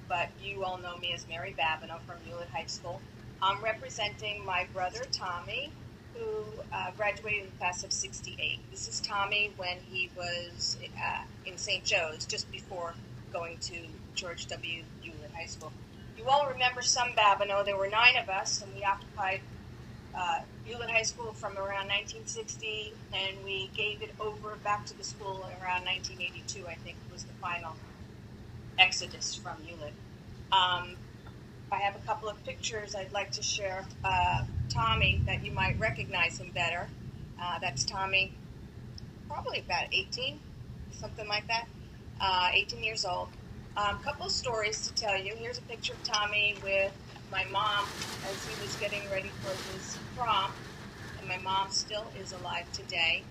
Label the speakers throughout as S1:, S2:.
S1: but you all know me as Mary Babineau from Hewlett High School. I'm representing my brother Tommy, who graduated in the class of '68. This is Tommy when he was in St. Joe's, just before going to George W. Hewlett High School. You all remember some Babineau. There were 9 of us, and we occupied Hewlett High School from around 1960, and we gave it over back to the school around 1982, I think was the final exodus from Hewlett. I have a couple of pictures I'd like to share. Tommy, that you might recognize him better. That's Tommy, probably about 18, something like that, 18 years old. A couple of stories to tell you. Here's a picture of Tommy with my mom as he was getting ready for his prom, and my mom still is alive today.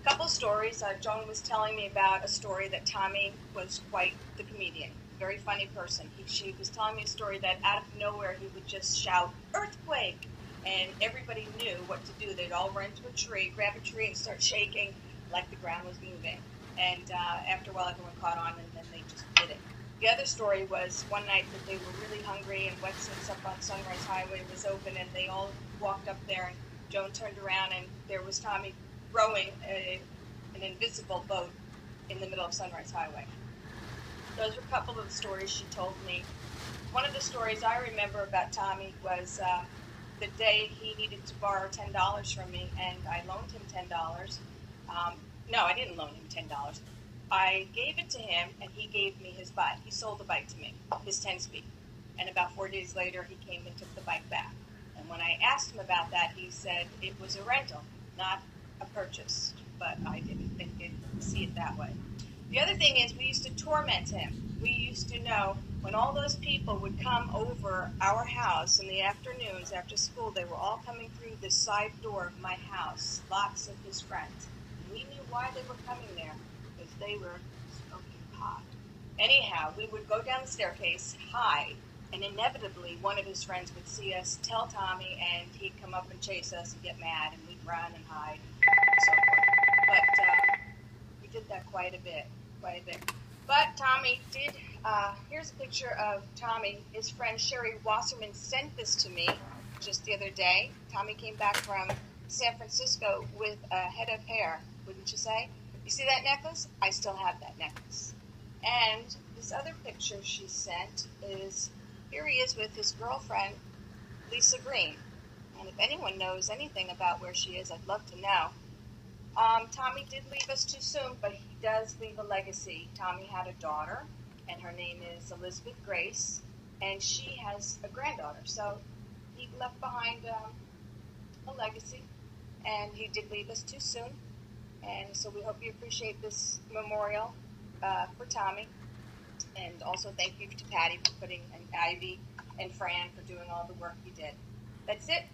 S1: A couple of stories. Joan was telling me about a story that Tommy was quite the comedian, very funny person. She was telling me a story that out of nowhere he would just shout, "Earthquake!" And everybody knew what to do. They'd all run to a tree, grab a tree, and start shaking like the ground was moving. And after a while, everyone caught on, and then they just did it. The other story was one night that they were really hungry, and Wetzel's up on Sunrise Highway was open, and they all walked up there, and Joan turned around, and there was Tommy rowing an invisible boat in the middle of Sunrise Highway. Those were a couple of the stories she told me. One of the stories I remember about Tommy was the day he needed to borrow $10 from me, and I loaned him $10. No, I didn't loan him $10. I gave it to him, and he gave me his bike. He sold the bike to me, his 10-speed. And about 4 days later, he came and took the bike back. And when I asked him about that, he said it was a rental, not a purchase. But I didn't see it that way. The other thing is we used to torment him. We used to know when all those people would come over our house in the afternoons after school, they were all coming through the side door of my house, lots of his friends. And we knew why they were coming there, because they were smoking pot. Anyhow, we would go down the staircase, hide, and inevitably one of his friends would see us, tell Tommy, and he'd come up and chase us and get mad, and we'd run and hide and so forth. But we did that quite a bit. But Tommy did, here's a picture of Tommy. His friend Sherry Wasserman sent this to me just the other day. Tommy came back from San Francisco with a head of hair, wouldn't you say? You see that necklace? I still have that necklace. And this other picture she sent is, here he is with his girlfriend, Lisa Green. And if anyone knows anything about where she is, I'd love to know. Tommy did leave us too soon, but he does leave a legacy. Tommy had a daughter, and her name is Elizabeth Grace, and she has a granddaughter. So he left behind a legacy, and he did leave us too soon. And so we hope you appreciate this memorial for Tommy. And also thank you to Patty for putting, and Ivy and Fran for doing all the work you did. That's it.